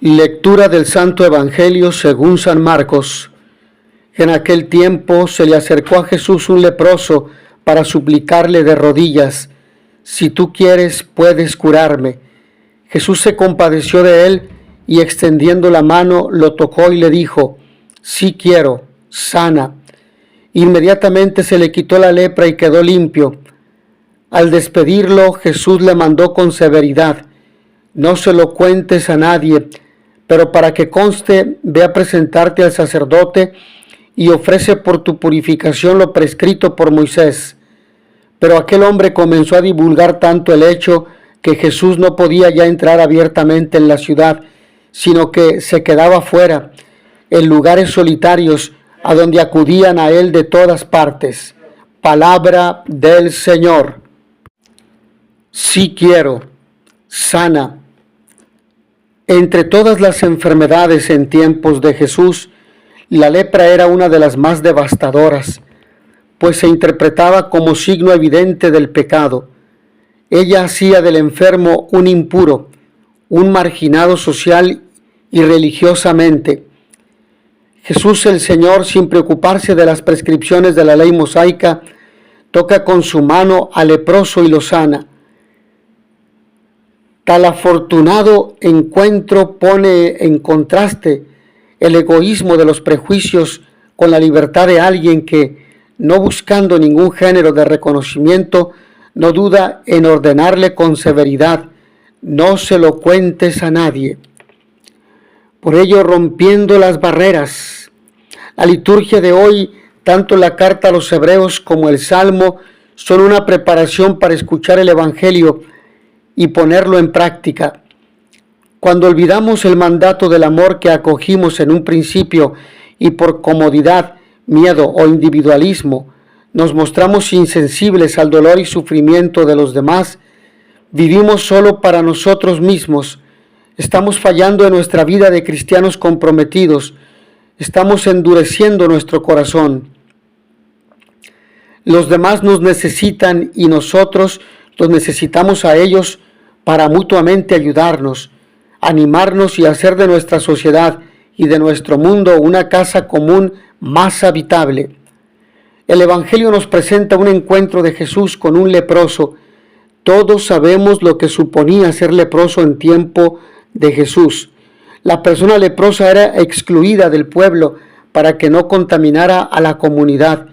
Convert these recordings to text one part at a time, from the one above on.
Lectura del Santo Evangelio según San Marcos. En aquel tiempo se le acercó a Jesús un leproso para suplicarle de rodillas: si tú quieres, puedes curarme. Jesús se compadeció de él y extendiendo la mano lo tocó y le dijo: sí quiero, sana. Inmediatamente se le quitó la lepra y quedó limpio. Al despedirlo, Jesús le mandó con severidad: no se lo cuentes a nadie, pero para que conste, ve a presentarte al sacerdote y ofrece por tu purificación lo prescrito por Moisés. Pero aquel hombre comenzó a divulgar tanto el hecho que Jesús no podía ya entrar abiertamente en la ciudad, sino que se quedaba fuera, en lugares solitarios, a donde acudían a él de todas partes. Palabra del Señor. Sí quiero, sana. Entre todas las enfermedades en tiempos de Jesús, la lepra era una de las más devastadoras, pues se interpretaba como signo evidente del pecado. Ella hacía del enfermo un impuro, un marginado social y religiosamente. Jesús el Señor, sin preocuparse de las prescripciones de la ley mosaica, toca con su mano al leproso y lo sana. Tal afortunado encuentro pone en contraste el egoísmo de los prejuicios con la libertad de alguien que, no buscando ningún género de reconocimiento, no duda en ordenarle con severidad: no se lo cuentes a nadie. Por ello, rompiendo las barreras, la liturgia de hoy, tanto la carta a los Hebreos como el Salmo, son una preparación para escuchar el Evangelio y ponerlo en práctica. Cuando olvidamos el mandato del amor que acogimos en un principio y por comodidad, miedo o individualismo nos mostramos insensibles al dolor y sufrimiento de los demás, vivimos solo para nosotros mismos, estamos fallando en nuestra vida de cristianos comprometidos, estamos endureciendo nuestro corazón. Los demás nos necesitan y nosotros los necesitamos a ellos para mutuamente ayudarnos, animarnos y hacer de nuestra sociedad y de nuestro mundo una casa común más habitable. El Evangelio nos presenta un encuentro de Jesús con un leproso. Todos sabemos lo que suponía ser leproso en tiempo de Jesús. La persona leprosa era excluida del pueblo para que no contaminara a la comunidad.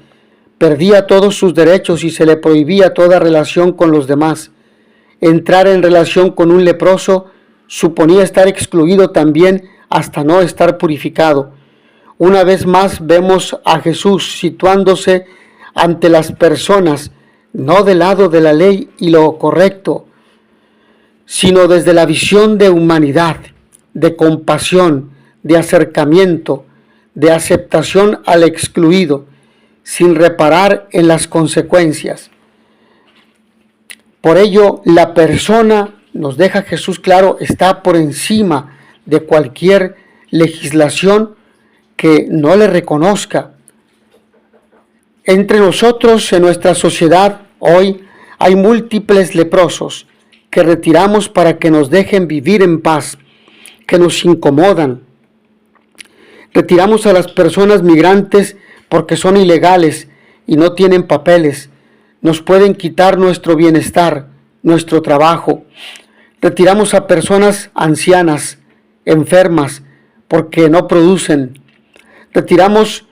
Perdía todos sus derechos y se le prohibía toda relación con los demás. Entrar en relación con un leproso suponía estar excluido también hasta no estar purificado. Una vez más vemos a Jesús situándose ante las personas, no del lado de la ley y lo correcto, sino desde la visión de humanidad, de compasión, de acercamiento, de aceptación al excluido, sin reparar en las consecuencias. Por ello, la persona, nos deja Jesús claro, está por encima de cualquier legislación que no le reconozca. Entre nosotros, en nuestra sociedad, hoy hay múltiples leprosos que retiramos para que nos dejen vivir en paz, que nos incomodan. Retiramos a las personas migrantes porque son ilegales y no tienen papeles. Nos pueden quitar nuestro bienestar, nuestro trabajo. Retiramos a personas ancianas, enfermas, porque no producen. Retiramos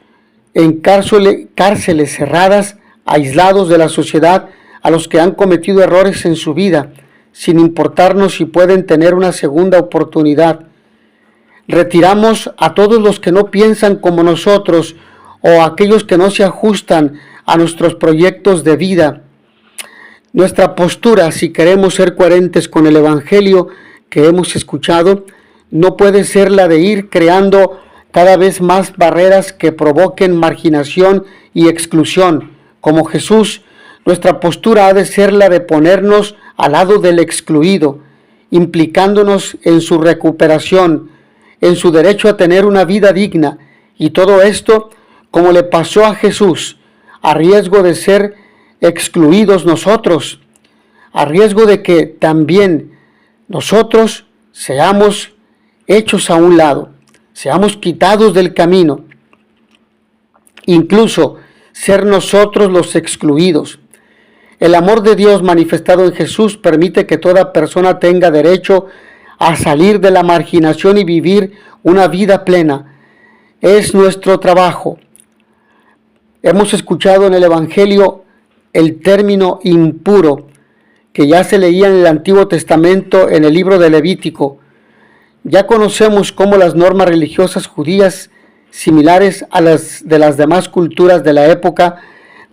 en cárceles cerradas, aislados de la sociedad, a los que han cometido errores en su vida, sin importarnos si pueden tener una segunda oportunidad. Retiramos a todos los que no piensan como nosotros o a aquellos que no se ajustan a nuestros proyectos de vida. Nuestra postura, si queremos ser coherentes con el Evangelio que hemos escuchado, no puede ser la de ir creando cada vez más barreras que provoquen marginación y exclusión. Como Jesús, nuestra postura ha de ser la de ponernos al lado del excluido, implicándonos en su recuperación, en su derecho a tener una vida digna, y todo esto, como le pasó a Jesús, a riesgo de ser excluidos nosotros, a riesgo de que también nosotros seamos hechos a un lado, seamos quitados del camino, incluso ser nosotros los excluidos. El amor de Dios manifestado en Jesús permite que toda persona tenga derecho a salir de la marginación y vivir una vida plena. Es nuestro trabajo. Hemos escuchado en el Evangelio el término impuro, que ya se leía en el Antiguo Testamento en el libro de Levítico. Ya conocemos cómo las normas religiosas judías, similares a las de las demás culturas de la época,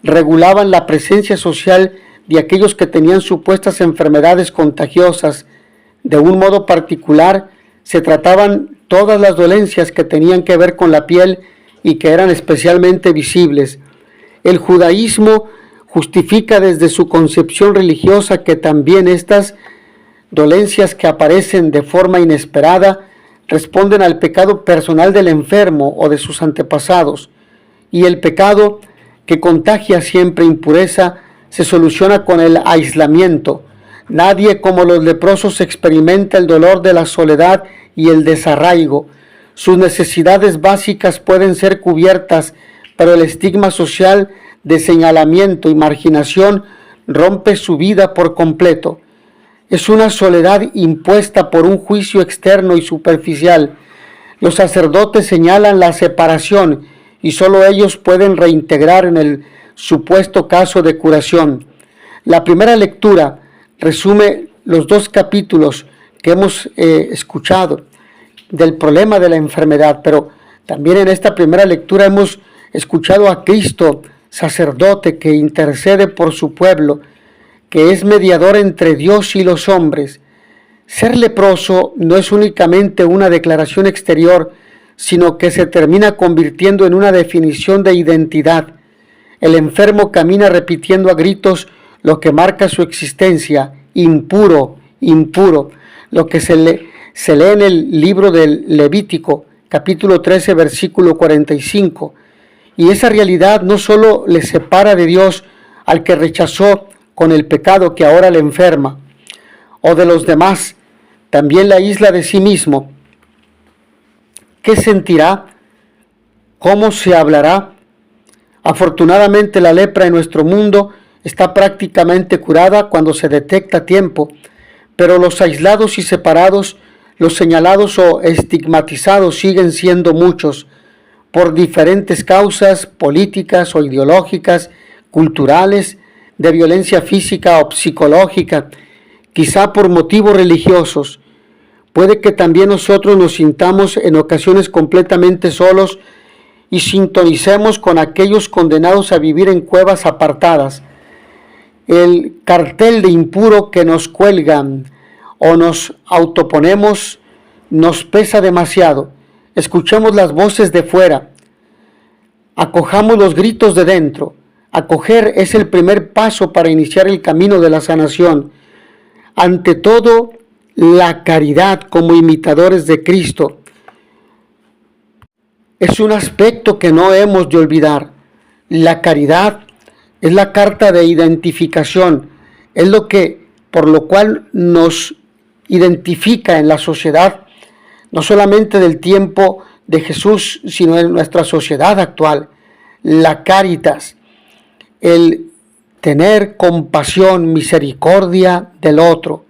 regulaban la presencia social de aquellos que tenían supuestas enfermedades contagiosas. De un modo particular, se trataban todas las dolencias que tenían que ver con la piel y que eran especialmente visibles. El judaísmo justifica desde su concepción religiosa que también estas dolencias que aparecen de forma inesperada responden al pecado personal del enfermo o de sus antepasados, y el pecado que contagia siempre impureza se soluciona con el aislamiento. Nadie como los leprosos experimenta el dolor de la soledad y el desarraigo. Sus necesidades básicas pueden ser cubiertas, pero el estigma social de señalamiento y marginación rompe su vida por completo. Es una soledad impuesta por un juicio externo y superficial. Los sacerdotes señalan la separación y solo ellos pueden reintegrar en el supuesto caso de curación. La primera lectura resume los 2 capítulos que hemos escuchado del problema de la enfermedad, pero también en esta primera lectura hemos escuchado a Cristo, sacerdote que intercede por su pueblo, que es mediador entre Dios y los hombres. Ser leproso no es únicamente una declaración exterior, sino que se termina convirtiendo en una definición de identidad. El enfermo camina repitiendo a gritos lo que marca su existencia: impuro, impuro. Lo que se lee en el libro del Levítico, capítulo 13, versículo 45. Y esa realidad no solo le separa de Dios al que rechazó con el pecado que ahora le enferma, o de los demás, también la aísla de sí mismo. ¿Qué sentirá? ¿Cómo se hablará? Afortunadamente la lepra en nuestro mundo está prácticamente curada cuando se detecta a tiempo, pero los aislados y separados, los señalados o estigmatizados siguen siendo muchos, por diferentes causas políticas o ideológicas, culturales, de violencia física o psicológica, quizá por motivos religiosos. Puede que también nosotros nos sintamos en ocasiones completamente solos y sintonicemos con aquellos condenados a vivir en cuevas apartadas. El cartel de impuro que nos cuelgan o nos autoponemos nos pesa demasiado. Escuchemos las voces de fuera, acojamos los gritos de dentro. Acoger es el primer paso para iniciar el camino de la sanación. Ante todo, la caridad como imitadores de Cristo es un aspecto que no hemos de olvidar. La caridad es la carta de identificación, es lo que, por lo cual nos identifica en la sociedad, no solamente del tiempo de Jesús, sino en nuestra sociedad actual. La caritas, el tener compasión, misericordia del otro.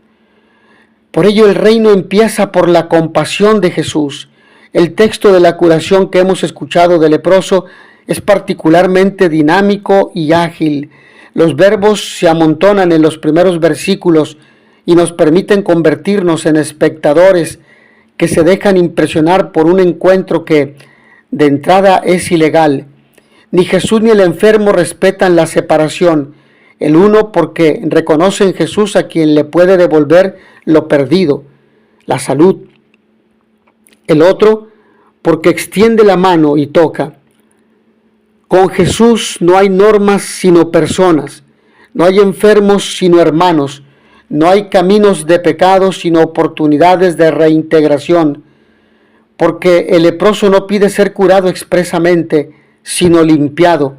Por ello el reino empieza por la compasión de Jesús. El texto de la curación que hemos escuchado del leproso es particularmente dinámico y ágil. Los verbos se amontonan en los primeros versículos y nos permiten convertirnos en espectadores que se dejan impresionar por un encuentro que de entrada es ilegal. Ni Jesús ni el enfermo respetan la separación, el uno porque reconoce en Jesús a quien le puede devolver lo perdido, la salud. El otro porque extiende la mano y toca. Con Jesús no hay normas sino personas, no hay enfermos sino hermanos, no hay caminos de pecado sino oportunidades de reintegración, porque el leproso no pide ser curado expresamente, sino limpiado,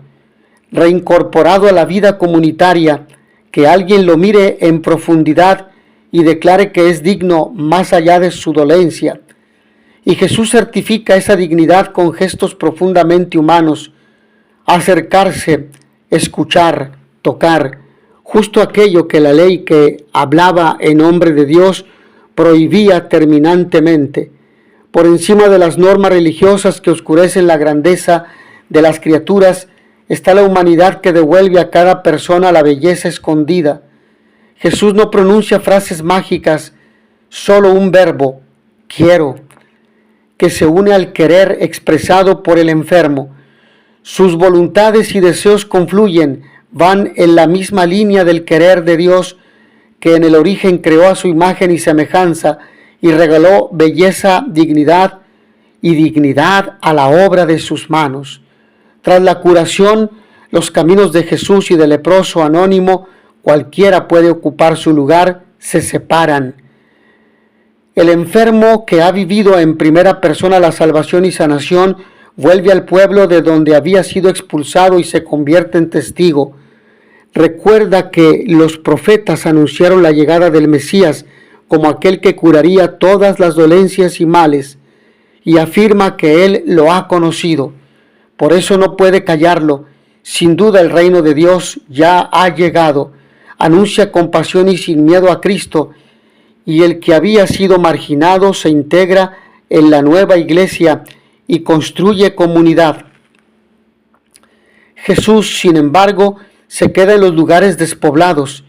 reincorporado a la vida comunitaria, que alguien lo mire en profundidad y declare que es digno más allá de su dolencia. Y Jesús certifica esa dignidad con gestos profundamente humanos: acercarse, escuchar, tocar, justo aquello que la ley que hablaba en nombre de Dios prohibía terminantemente. Por encima de las normas religiosas que oscurecen la grandeza de las criaturas, está la humanidad que devuelve a cada persona la belleza escondida. Jesús no pronuncia frases mágicas, solo un verbo: quiero, que se une al querer expresado por el enfermo. Sus voluntades y deseos confluyen, van en la misma línea del querer de Dios, que en el origen creó a su imagen y semejanza y regaló belleza, dignidad a la obra de sus manos. Tras la curación, los caminos de Jesús y del leproso anónimo, cualquiera puede ocupar su lugar, se separan. El enfermo que ha vivido en primera persona la salvación y sanación vuelve al pueblo de donde había sido expulsado y se convierte en testigo. Recuerda que los profetas anunciaron la llegada del Mesías como aquel que curaría todas las dolencias y males, y afirma que él lo ha conocido. Por eso no puede callarlo. Sin duda el reino de Dios ya ha llegado. Anuncia con pasión y sin miedo a Cristo, y el que había sido marginado se integra en la nueva iglesia y construye comunidad. Jesús, sin embargo, se queda en los lugares despoblados,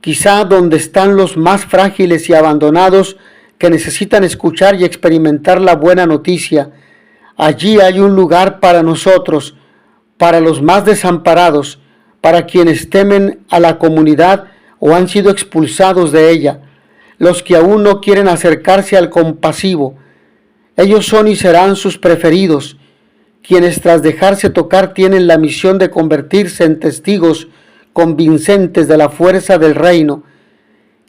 quizá donde están los más frágiles y abandonados que necesitan escuchar y experimentar la buena noticia. Allí hay un lugar para nosotros, para los más desamparados, para quienes temen a la comunidad o han sido expulsados de ella, los que aún no quieren acercarse al compasivo. Ellos son y serán sus preferidos, quienes tras dejarse tocar tienen la misión de convertirse en testigos convincentes de la fuerza del reino.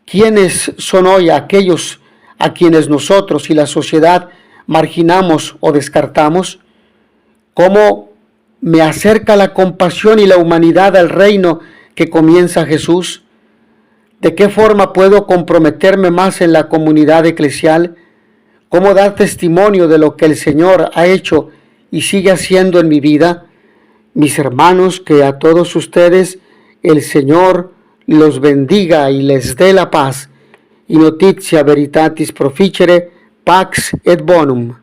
¿Quiénes son hoy aquellos a quienes nosotros y la sociedad marginamos o descartamos? ¿Cómo me acerca la compasión y la humanidad al reino que comienza Jesús? ¿De qué forma puedo comprometerme más en la comunidad eclesial? ¿Cómo dar testimonio de lo que el Señor ha hecho y sigue haciendo en mi vida? Mis hermanos, que a todos ustedes el Señor los bendiga y les dé la paz. In notitia veritatis proficere, pax et bonum.